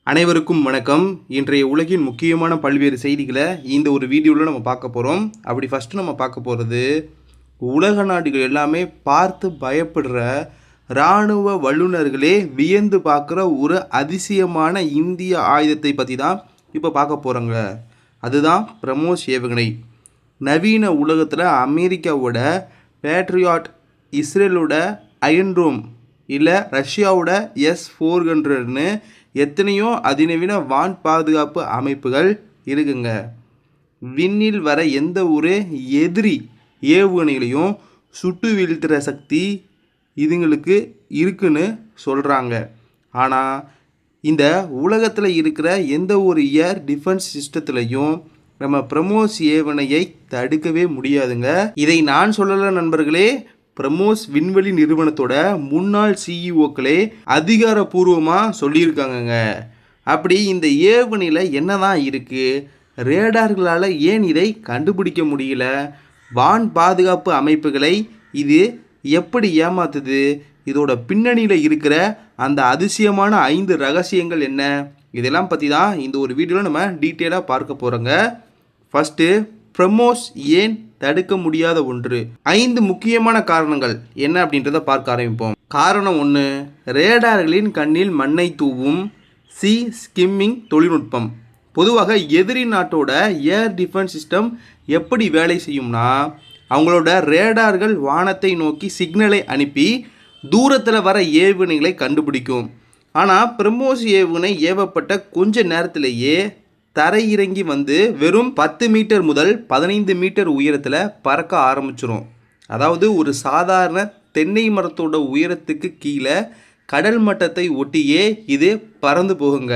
அனைவருக்கும் வணக்கம். இன்றைய உலகின் முக்கியமான பல்வேறு செய்திகளை இந்த ஒரு வீடியோவில் நம்ம பார்க்க போகிறோம். அப்படி ஃபஸ்ட்டு நம்ம பார்க்க போகிறது, உலக நாடுகள் எல்லாமே பார்த்து பயப்படுற இராணுவ வல்லுநர்களே வியந்து பார்க்குற ஒரு அதிசயமான இந்திய ஆயுதத்தை பற்றி தான் இப்போ பார்க்க போகிறோங்க. அதுதான் பிரம்மோஸ் ஏவுகணை. நவீன உலகத்தில் அமெரிக்காவோட பேட்ரியாட், இஸ்ரேலோட அயன்டோம், இல்லை ரஷ்யாவோட S-400ன்னு எத்தனையோ அதிநவீன வான் பாதுகாப்பு அமைப்புகள் இருக்குங்க. விண்ணில் வர எந்த ஒரு எதிரி ஏவுகணைகளையும் சுட்டு வீழ்த்துகிற சக்தி இதுங்களுக்கு இருக்குன்னு சொல்கிறாங்க. ஆனால் இந்த உலகத்தில் இருக்கிற எந்த ஒரு ஏர் டிஃபென்ஸ் சிஸ்டத்துலையும் நம்ம பிரம்மோஸ் ஏவுகணையை தடுக்கவே முடியாதுங்க. இதை நான் சொல்லலை நண்பர்களே, பிரம்மோஸ் விண்வெளி நிறுவனத்தோட முன்னாள் சிஇஓக்களே அதிகாரப்பூர்வமாக சொல்லியிருக்காங்கங்க. அப்படி இந்த ஏவுகணையில் என்ன தான் இருக்குது, ரேடார்களால் ஏன் இதை கண்டுபிடிக்க முடியல, வான் பாதுகாப்பு அமைப்புகளை இது எப்படி ஏமாத்துது, இதோட பின்னணியில் இருக்கிற அந்த அதிசயமான 5 ரகசியங்கள் என்ன, இதெல்லாம் பற்றி தான் இந்த ஒரு வீடியோவில் நம்ம டீட்டெயிலாக பார்க்க போகிறோங்க. ஃபஸ்ட்டு, பிரம்மோஸ் ஏன் தடுக்க முடியாத ஒன்று. 5 முக்கியமான காரணங்கள் என்ன அப்படின்றத பார்க்க ஆரம்பிப்போம். காரணம் 1, ரேடார்களின் கண்ணில் மண்ணை தூவும் சி ஸ்கிம்மிங் தொழில்நுட்பம். பொதுவாக எதிரி நாட்டோட ஏர் டிஃபென்ஸ் சிஸ்டம் எப்படி வேலை செய்யும்னா, அவங்களோட ரேடார்கள் வானத்தை நோக்கி சிக்னலை அனுப்பி தூரத்தில் வர ஏவுகணைகளை கண்டுபிடிக்கும். ஆனால் பிரம்மோஸ் ஏவுகணை ஏவப்பட்ட கொஞ்ச நேரத்திலேயே தரையிறங்கி வந்து வெறும் 10 மீட்டர் முதல் 15 மீட்டர் உயரத்தில் பறக்க ஆரம்பிச்சிடும். அதாவது ஒரு சாதாரண தென்னை மரத்தோட உயரத்துக்கு கீழே கடல் மட்டத்தை ஒட்டியே இது பறந்து போகுங்க.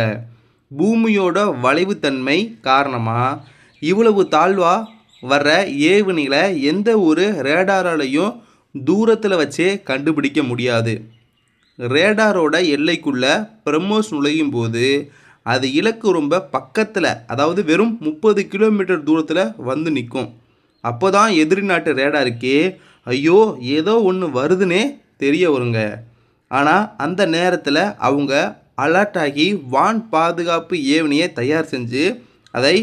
பூமியோட வளைவுத்தன்மை காரணமாக இவ்வளவு தாழ்வாக வர்ற ஏவுகணைகளை எந்த ஒரு ரேடாராலையும் தூரத்தில் வச்சே கண்டுபிடிக்க முடியாது. ரேடாரோட எல்லைக்குள்ளே பிரம்மோஸ் நுழையும் போது அது இலக்கு ரொம்ப பக்கத்தில், அதாவது வெறும் 30 கிலோமீட்டர் தூரத்தில் வந்து நிற்கும். அப்போ தான் எதிரி நாட்டு ரேடாருக்கே ஐயோ ஏதோ ஒன்று வருதுன்னே தெரிய வருங்க. ஆனால் அந்த நேரத்தில் அவங்க அலர்ட் ஆகி வான் பாதுகாப்பு ஏவுகணையை தயார் செஞ்சு அதை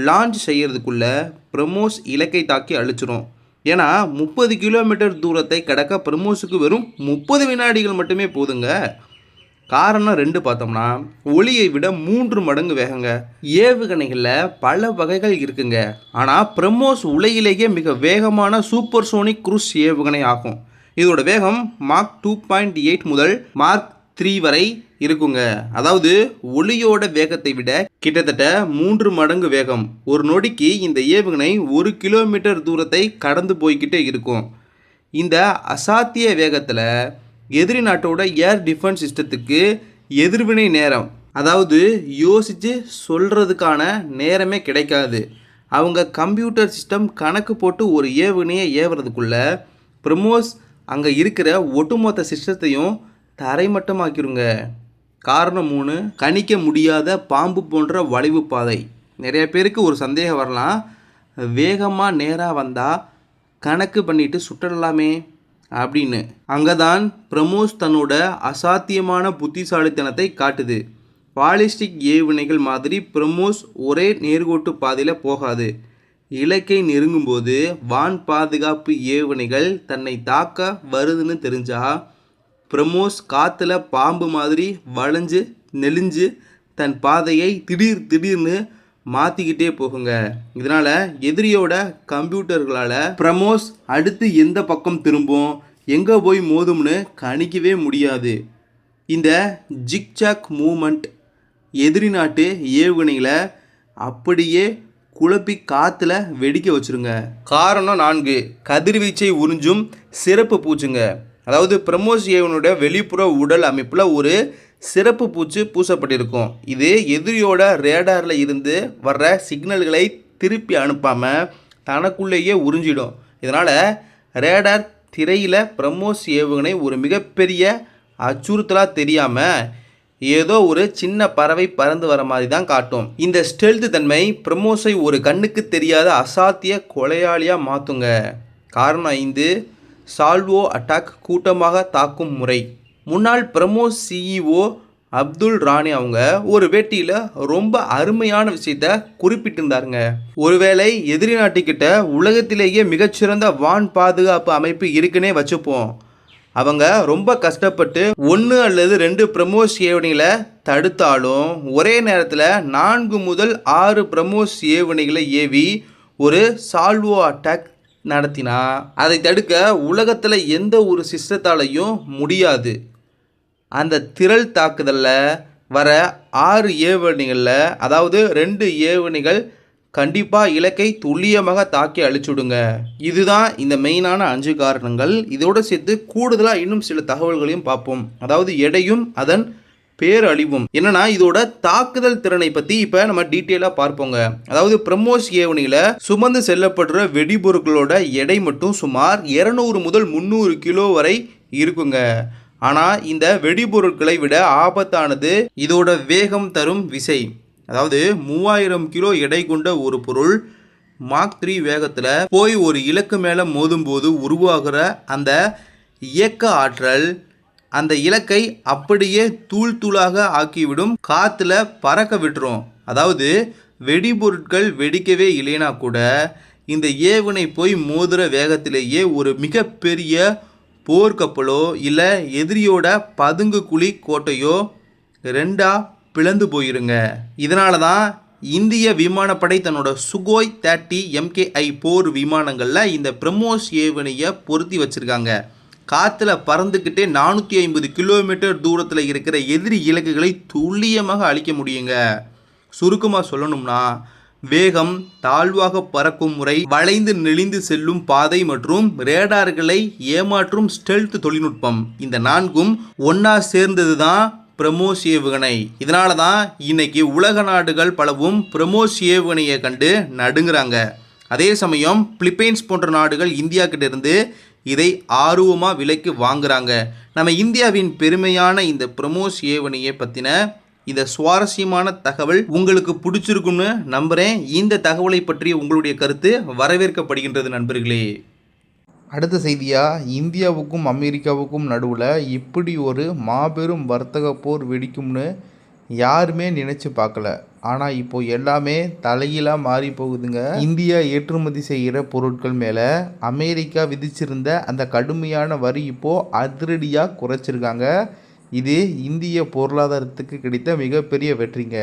லான்ச் செய்கிறதுக்குள்ளே பிரம்மோஸ் இலக்கை தாக்கி அழிச்சிடும். ஏன்னா 30 கிலோமீட்டர் தூரத்தை கடக்க பிரம்மோஸுக்கு வெறும் 30 வினாடிகள் மட்டுமே போதுங்க. காரணம் 2 பார்த்தோம்னா, ஒளியை விட 3 மடங்கு வேகங்க. ஏவுகணைகளில் பல வகைகள் இருக்குங்க. ஆனால் பிரம்மோஸ் உலகிலேயே மிக வேகமான சூப்பர்சோனிக் குரூஸ் ஏவுகணை ஆகும். இதோட வேகம் மார்க் 2.8 முதல் மார்க் 3 வரை இருக்குங்க. அதாவது ஒளியோட வேகத்தை விட கிட்டத்தட்ட 3 மடங்கு வேகம். ஒரு நொடிக்கு இந்த ஏவுகணை 1 கிலோமீட்டர் தூரத்தை கடந்து போய்கிட்டே இருக்கும். இந்த அசாத்திய வேகத்தில் எதிரி நாட்டோட ஏர் டிஃபென்ஸ் சிஸ்டத்துக்கு எதிர்வினை நேரம், அதாவது யோசித்து சொல்கிறதுக்கான நேரமே கிடைக்காது. அவங்க கம்ப்யூட்டர் சிஸ்டம் கணக்கு போட்டு ஒரு ஏவுகணையை ஏவுறதுக்குள்ளே பிரம்மோஸ் அங்கே இருக்கிற ஒட்டுமொத்த சிஸ்டத்தையும் தரைமட்டமாக்கிடுங்க. காரணம் 3, கணிக்க முடியாத பாம்பு போன்ற வளைவு பாதை. நிறைய பேருக்கு ஒரு சந்தேகம் வரலாம், வேகமாக நேராக வந்தால் கணக்கு பண்ணிட்டு சுட்டலாமே அப்படின்னு. அங்கே தான் பிரம்மோஸ் தன்னோட அசாத்தியமான புத்திசாலித்தனத்தை காட்டுது. பாலிஸ்டிக் ஏவுகணைகள் மாதிரி பிரம்மோஸ் ஒரே நேர்கோட்டு பாதையில் போகாது. இலக்கை நெருங்கும்போது வான் பாதுகாப்பு ஏவுகணைகள் தன்னை தாக்க வருதுன்னு தெரிஞ்சால் பிரம்மோஸ் காற்றுல பாம்பு மாதிரி வளைஞ்சு நெளிஞ்சு தன் பாதையை திடீர்னு மாற்றிக்கிட்டே போகுங்க. இதனால் எதிரியோட கம்ப்யூட்டர்களால் பிரம்மோஸ் அடுத்து எந்த பக்கம் திரும்பும், எங்கே போய் மோதும்னு கணிக்கவே முடியாது. இந்த ஜிக்ஜாக் மூமெண்ட் எதிரி நாட்டு ஏவுகணைகளை அப்படியே குழப்பி காற்றுல வெடிக்க வச்சுருங்க. காரணம் 4, கதிர்வீச்சை உறிஞ்சும் சிறப்பு பூச்சுங்க. அதாவது பிரம்மோஸ் ஏவுகணையோட வெளிப்புற உடல் அமைப்பில் ஒரு சிறப்பு பூச்சு பூசப்பட்டிருக்கும். இது எதிரியோட ரேடாரில் இருந்து வர்ற சிக்னல்களை திருப்பி அனுப்பாமல் தனக்குள்ளேயே உறிஞ்சிடும். இதனால் ரேடார் திரையில் பிரம்மோஸ் ஏவுகணை ஒரு மிகப்பெரிய அச்சுறுத்தலாக தெரியாமல் ஏதோ ஒரு சின்ன பறவை பறந்து வர மாதிரி தான் காட்டும். இந்த ஸ்டெல்த் தன்மை பிரம்மோஸை ஒரு கண்ணுக்கு தெரியாத அசாத்திய கொலையாளியாக மாற்றுங்க. காரணம் 5, சால்வோ அட்டாக் கூட்டமாக தாக்கும் முறை. முன்னாள் பிரம்மோஸ் சிஇஓ அப்துல் ராணி அவங்க ஒரு பேட்டியில் ரொம்ப அருமையான விஷயத்த குறிப்பிட்டிருந்தாருங்க. ஒருவேளை எதிரி நாட்டுக்கிட்ட உலகத்திலேயே மிகச்சிறந்த வான் பாதுகாப்பு அமைப்பு இருக்குன்னே வச்சுப்போம். அவங்க ரொம்ப கஷ்டப்பட்டு 1 அல்லது 2 பிரம்மோஸ் ஏவுகணைகளை தடுத்தாலும் ஒரே நேரத்தில் 4 முதல் 6 பிரம்மோஸ் ஏவுகணைகளை ஏவி ஒரு சால்வோ அட்டாக் நடத்தினா அதை தடுக்க உலகத்தில் எந்த ஒரு சிஸ்டத்தாலையும் முடியாது. அந்த திரள் தாக்குதலில் வர 6 ஏவுகணைகளில் அதாவது 2 ஏவுகணைகள் கண்டிப்பாக இலக்கை துல்லியமாக தாக்கி அழிச்சுடுங்க. இதுதான் இந்த மெயினான 5 காரணங்கள். இதோடு சேர்த்து கூடுதலாக இன்னும் சில தகவல்களையும் பார்ப்போம். அதாவது எடையும் அதன் பேரழிவும் என்னன்னா இதோட தாக்குதல் திறனை பற்றி இப்போ நம்ம டீட்டெயிலாக பார்ப்போங்க. அதாவது பிரம்மோஸ் ஏவுகணையில் சுமந்து செல்லப்படுற வெடிபொருட்களோட எடை மட்டும் சுமார் 200 முதல் 300 கிலோ வரை இருக்குங்க. ஆனால் இந்த வெடிபொருட்களை விட ஆபத்தானது இதோட வேகம் தரும் விசை. அதாவது 3000 கிலோ எடை கொண்ட ஒரு பொருள் மாக் 3 வேகத்தில் போய் ஒரு இலக்கு மேலே மோதும்போது உருவாகிற அந்த இயக்க ஆற்றல் அந்த இலக்கை அப்படியே தூள் தூளாக ஆக்கிவிடும், காற்றுல பறக்க விட்டுரும். அதாவது வெடிபொருட்கள் வெடிக்கவே இல்லைனா கூட இந்த ஏவுகணை போய் மோதுகிற வேகத்திலேயே ஒரு மிகப்பெரிய போர்க்கப்பலோ இல்லை எதிரியோட பதுங்கு குழி கோட்டையோ 2 பிளந்து போயிருங்க. இதனால தான் இந்திய விமானப்படை தன்னோட சுகோய் 30 MKI போர் விமானங்களில் இந்த பிரம்மோஸ் ஏவுகணையை பொருத்தி வச்சுருக்காங்க. காற்றுல பறந்துக்கிட்டே 450 கிலோமீட்டர் தூரத்தில் இருக்கிற எதிரி இலக்குகளை துல்லியமாக அழிக்க முடியுங்க. சுருக்கமாக சொல்லணும்னா வேகம், தாழ்வாக பறக்கும் முறை, வளைந்து நெளிந்து செல்லும் பாதை மற்றும் ரேடார்களை ஏமாற்றும் ஸ்டெல்த் தொழில்நுட்பம், இந்த 4ம் ஒன்றா சேர்ந்தது தான் பிரம்மோஸ் ஏவுகணை. இதனால தான் இன்னைக்கு உலக நாடுகள் பலவும் பிரம்மோஸ் ஏவுகணையை கண்டு நடுங்கிறாங்க. அதே சமயம் பிலிப்பைன்ஸ் போன்ற நாடுகள் இந்தியா கிட்ட இருந்து இதை ஆர்வமாக விலைக்கு வாங்குறாங்க. நம்ம இந்தியாவின் பெருமையான இந்த பிரம்மோஸ் ஏவுகணையை பற்றின இந்த சுவாரஸ்யமான தகவல் உங்களுக்கு பிடிச்சிருக்குன்னு நம்புகிறேன். இந்த தகவலை பற்றி உங்களுடைய கருத்து வரவேற்கப்படுகின்றது நண்பர்களே. அடுத்த செய்தியாக, இந்தியாவுக்கும் அமெரிக்காவுக்கும் நடுவில் இப்படி ஒரு மாபெரும் வர்த்தக போர் வெடிக்கும்னு யாருமே நினச்சி பார்க்கல. ஆனால் இப்போ எல்லாமே தலையிலாக மாறி போகுதுங்க. இந்தியா ஏற்றுமதி செய்கிற பொருட்கள் மேலே அமெரிக்கா விதிச்சிருந்த அந்த கடுமையான வரி இப்போது அதிரடியாக குறைச்சிருக்காங்க. இது இந்திய பொருளாதாரத்துக்கு கிடைத்த மிகப்பெரிய வெற்றிங்க.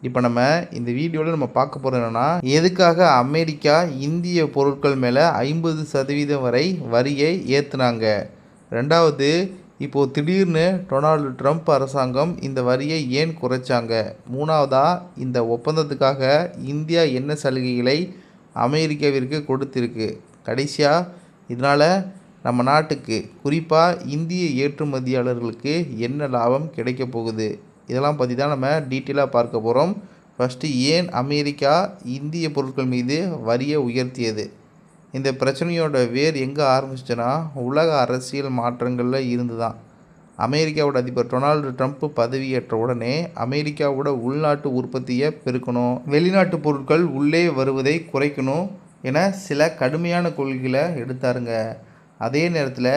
இப்போ நம்ம இந்த வீடியோவில் நம்ம பார்க்க போகிறது என்னென்னா, எதுக்காக அமெரிக்கா இந்திய பொருட்கள் மேலே 50% வரை வரியை ஏற்றுனாங்க. ரெண்டாவது, இப்போது திடீர்னு டொனால்டு ட்ரம்ப் அரசாங்கம் இந்த வரியை ஏன் குறைச்சாங்க. மூணாவதாக, இந்த ஒப்பந்தத்துக்காக இந்தியா என்ன சலுகைகளை அமெரிக்காவிற்கு கொடுத்திருக்கு. கடைசியாக, இதனால் நம்ம நாட்டுக்கு குறிப்பாக இந்திய ஏற்றுமதியாளர்களுக்கு என்ன லாபம் கிடைக்க போகுது, இதெல்லாம் பற்றி தான் நம்ம டீட்டெயிலாக பார்க்க போகிறோம். ஃபஸ்ட்டு, ஏன் அமெரிக்கா இந்திய பொருட்கள் மீது வரியை உயர்த்தியது. இந்த பிரச்சனையோட வேர் எங்கே ஆரம்பிச்சுன்னா உலக அரசியல் மாற்றங்களில் இருந்து தான். அமெரிக்காவோட அதிபர் டொனால்டு ட்ரம்ப் பதவியேற்ற உடனே அமெரிக்காவோட உள்நாட்டு உற்பத்தியை பெருக்கணும், வெளிநாட்டு பொருட்கள் உள்ளே வருவதை குறைக்கணும் என சில கடுமையான கொள்கைகளை எடுத்தாருங்க. அதே நேரத்தில்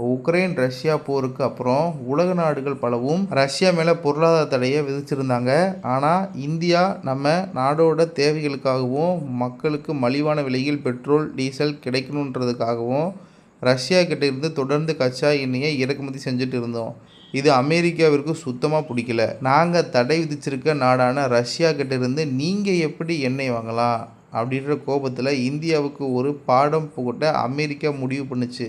உக்ரைன் ரஷ்யா போருக்கு அப்புறம் உலக நாடுகள் பலவும் ரஷ்யா மேலே பொருளாதார தடையை விதிச்சிருந்தாங்க. ஆனால் இந்தியா நம்ம நாடோட தேவைகளுக்காகவும் மக்களுக்கு மலிவான விலையில் பெட்ரோல் டீசல் கிடைக்கணுன்றதுக்காகவும் ரஷ்யா கிட்ட இருந்து தொடர்ந்து கச்சா எண்ணெயை இறக்குமதி செஞ்சுட்டு இருந்தோம். இது அமெரிக்காவிற்கு சுத்தமாக பிடிக்கல. நாங்கள் தடை விதிச்சிருக்க நாடான ரஷ்யா கிட்ட இருந்து நீங்கள் எப்படி எண்ணெய் வாங்கலாம் அப்படின்ற கோபத்தில் இந்தியாவுக்கு ஒரு பாடம் புகட்ட அமெரிக்கா முடிவு பண்ணுச்சு.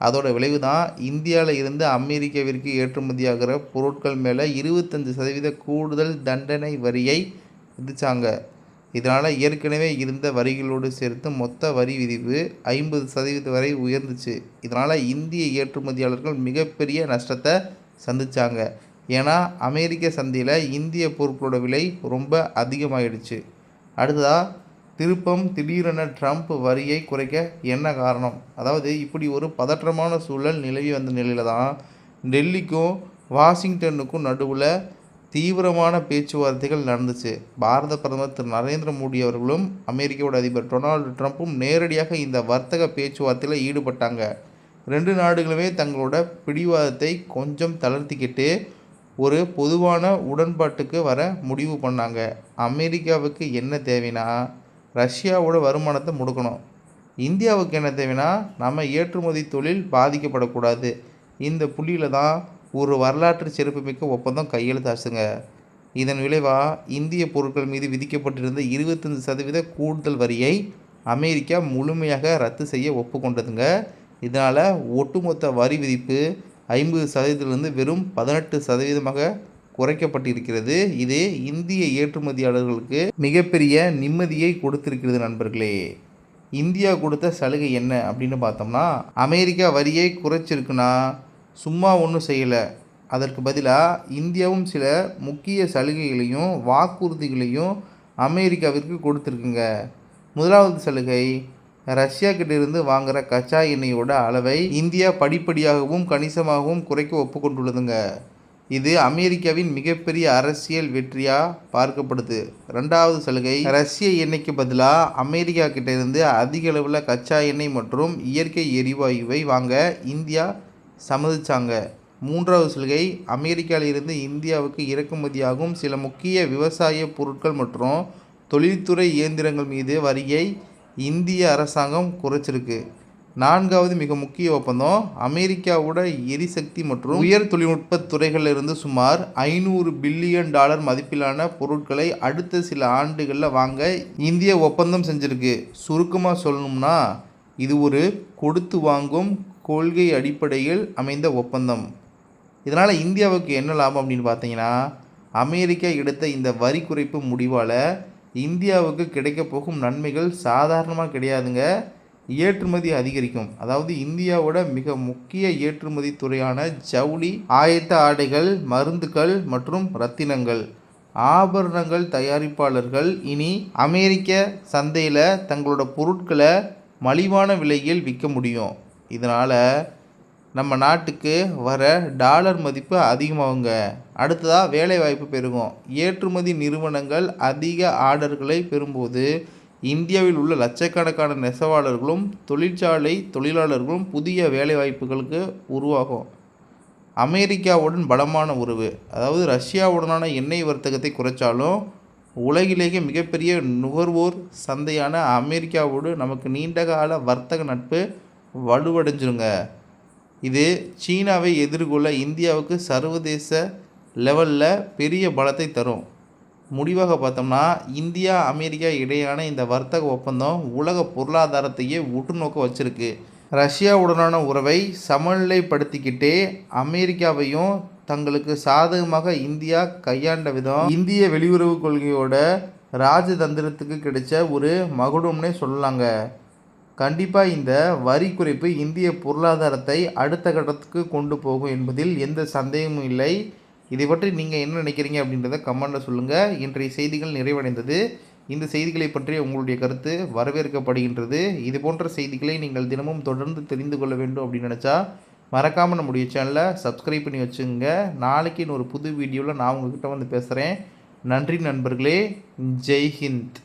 அதோட விளைவு தான் இந்தியாவில் இருந்து அமெரிக்காவிற்கு ஏற்றுமதியாகிற பொருட்கள் மேலே 25% கூடுதல் தண்டனை வரியை விதித்தாங்க. இதனால் ஏற்கனவே இருந்த வரிகளோடு சேர்த்து மொத்த வரி விதிப்பு 50% வரை உயர்ந்துச்சு. இதனால் இந்திய ஏற்றுமதியாளர்கள் மிகப்பெரிய நஷ்டத்தை சந்தித்தாங்க. ஏன்னா அமெரிக்க சந்தையில் இந்திய பொருட்களோட விலை ரொம்ப அதிகமாகிடுச்சு. அடுத்ததாக, திருப்பம் திடீரென ட்ரம்ப் வரியை குறைக்க என்ன காரணம். அதாவது இப்படி ஒரு பதற்றமான சூழல் நிலவி வந்த நிலையில் தான் டெல்லிக்கும் வாஷிங்டனுக்கும் நடுவில் தீவிரமான பேச்சுவார்த்தைகள் நடந்துச்சு. பாரத பிரதமர் திரு நரேந்திர மோடி அவர்களும் அமெரிக்காவோட அதிபர் டொனால்டு ட்ரம்ப்பும் நேரடியாக இந்த வர்த்தக பேச்சுவார்த்தையில் ஈடுபட்டாங்க. 2 நாடுகளுமே தங்களோட பிடிவாதத்தை கொஞ்சம் தளர்த்திக்கிட்டு ஒரு பொதுவான உடன்பாட்டுக்கு வர முடிவு பண்ணாங்க. அமெரிக்காவுக்கு என்ன தேவைன்னா ரஷ்யாவோட வருமானத்தை முடக்கணும். இந்தியாவுக்கு என்ன தேவைன்னா நம்ம ஏற்றுமதி தொழில் பாதிக்கப்படக்கூடாது. இந்த புள்ளியில் தான் ஒரு வரலாற்று சிறப்புமிக்க ஒப்பந்தம் கையெழுத்தாச்சுங்க. இதன் விளைவாக இந்திய பொருட்கள் மீது விதிக்கப்பட்டிருந்த 25% கூடுதல் வரியை அமெரிக்கா முழுமையாக ரத்து செய்ய ஒப்புக்கொண்டதுங்க. இதனால் ஒட்டுமொத்த வரி விதிப்பு 50%லிருந்து வெறும் 18% குறைக்கப்பட்டிருக்கிறது. இது இந்திய ஏற்றுமதியாளர்களுக்கு மிகப்பெரிய நிம்மதியை கொடுத்திருக்கிறது நண்பர்களே. இந்தியா கொடுத்த சலுகை என்ன அப்படின்னு பார்த்தோம்னா, அமெரிக்கா வரியை குறைச்சிருக்குன்னா சும்மா ஒன்றும் செய்யலை. அதற்கு பதிலாக இந்தியாவும் சில முக்கிய சலுகைகளையும் வாக்குறுதிகளையும் அமெரிக்காவிற்கு கொடுத்துருக்குங்க. முதலாவது சலுகை, ரஷ்யா கிட்டேருந்து வாங்குகிற கச்சா எண்ணெயோட அளவை இந்தியா படிப்படியாகவும் கணிசமாகவும் குறைக்க ஒப்புக்கொண்டுள்ளதுங்க. இது அமெரிக்காவின் மிகப்பெரிய அரசியல் வெற்றியாக பார்க்கப்படுது. ரெண்டாவது சலுகை, ரஷ்ய எண்ணெய்க்கு பதிலாக அமெரிக்கா கிட்டேருந்து அதிக அளவில் கச்சா எண்ணெய் மற்றும் இயற்கை எரிவாயுவை வாங்க இந்தியா சம்மதிச்சாங்க. மூன்றாவது சலுகை, அமெரிக்காவிலிருந்து இந்தியாவுக்கு இறக்குமதியாகும் சில முக்கிய விவசாய பொருட்கள் மற்றும் தொழில்துறை இயந்திரங்கள் மீது வரியை இந்திய அரசாங்கம் குறைச்சிருக்கு. நான்காவது மிக முக்கிய ஒப்பந்தம், அமெரிக்காவோட எரிசக்தி மற்றும் உயர் தொழில்நுட்ப துறைகளிலிருந்து சுமார் $500 பில்லியன் மதிப்பிலான பொருட்களை அடுத்த சில ஆண்டுகளில் வாங்க இந்தியா ஒப்பந்தம் செஞ்சிருக்கு. சுருக்கமாக சொல்லணும்னா இது ஒரு கொடுத்து வாங்கும் கொள்கை அடிப்படையில் அமைந்த ஒப்பந்தம். இதனால் இந்தியாவுக்கு என்ன லாபம் அப்படின்னு பார்த்தீங்கன்னா, அமெரிக்கா எடுத்த இந்த வரி குறைப்பு முடிவால் இந்தியாவுக்கு கிடைக்க போகும் நன்மைகள் சாதாரணமாக கிடையாதுங்க. ஏற்றுமதி அதிகரிக்கும். அதாவது இந்தியாவோட மிக முக்கிய ஏற்றுமதி துறையான ஜவுளி, ஆயத்த ஆடைகள், மருந்துகள் மற்றும் ரத்தினங்கள், ஆபரணங்கள் தயாரிப்பாளர்கள் இனி அமெரிக்க சந்தையில் தங்களோட பொருட்களை மலிவான விலையில் விற்க முடியும். இதனால் நம்ம நாட்டுக்கு வர டாலர் மதிப்பு அதிகமாகுங்க. அடுத்ததாக வேலைவாய்ப்பு பெருகும். ஏற்றுமதி நிறுவனங்கள் அதிக ஆர்டர்களை பெறும்போது இந்தியாவில் உள்ள லட்சக்கணக்கான நெசவாளர்களும் தொழிற்சாலை தொழிலாளர்களும் புதிய வேலைவாய்ப்புகளுக்கு உருவாகும். அமெரிக்காவுடன் பலமான உறவு, அதாவது ரஷ்யாவுடனான எண்ணெய் வர்த்தகத்தை குறைச்சாலும் உலகிலேயே மிகப்பெரிய நுகர்வோர் சந்தையான அமெரிக்காவோடு நமக்கு நீண்டகால வர்த்தக நட்பு வலுவடைஞ்சிருங்க. இது சீனாவை எதிர்கொள்ள இந்தியாவுக்கு சர்வதேச லெவலில் பெரிய பலத்தை தரும். முடிவாக பார்த்தோம்னா, இந்தியா அமெரிக்கா இடையான இந்த வர்த்தக ஒப்பந்தம் உலக பொருளாதாரத்தையே உற்றுநோக்க வச்சிருக்கு. ரஷ்யாவுடனான உறவை சமநிலைப்படுத்திக்கிட்டே அமெரிக்காவையும் தங்களுக்கு சாதகமாக இந்தியா கையாண்ட விதம் இந்திய வெளியுறவு கொள்கையோட ராஜதந்திரத்துக்கு கிடைச்ச ஒரு மகுடம்னே சொல்லலாங்க. கண்டிப்பாக இந்த வரி குறைப்பு இந்திய பொருளாதாரத்தை அடுத்த கட்டத்துக்கு கொண்டு போகும் என்பதில் எந்த சந்தேகமும் இல்லை. இதை பற்றி நீங்கள் என்ன நினைக்கிறீங்க அப்படின்றத கமெண்ட்டில் சொல்லுங்கள். இன்றைய செய்திகள் நிறைவடைந்தது. இந்த செய்திகளை பற்றி உங்களுடைய கருத்து வரவேற்கப்படுகின்றது. இது போன்ற செய்திகளை நீங்கள் தினமும் தொடர்ந்து தெரிந்து கொள்ள வேண்டும் அப்படின்னு நினச்சா மறக்காமல் நம்முடைய சேனலை சப்ஸ்கிரைப் பண்ணி வச்சுங்க. நாளைக்கு இன்னொரு புது வீடியோவில் நான் உங்ககிட்ட வந்து பேசுகிறேன். நன்றி நண்பர்களே. ஜெய் ஹிந்த்.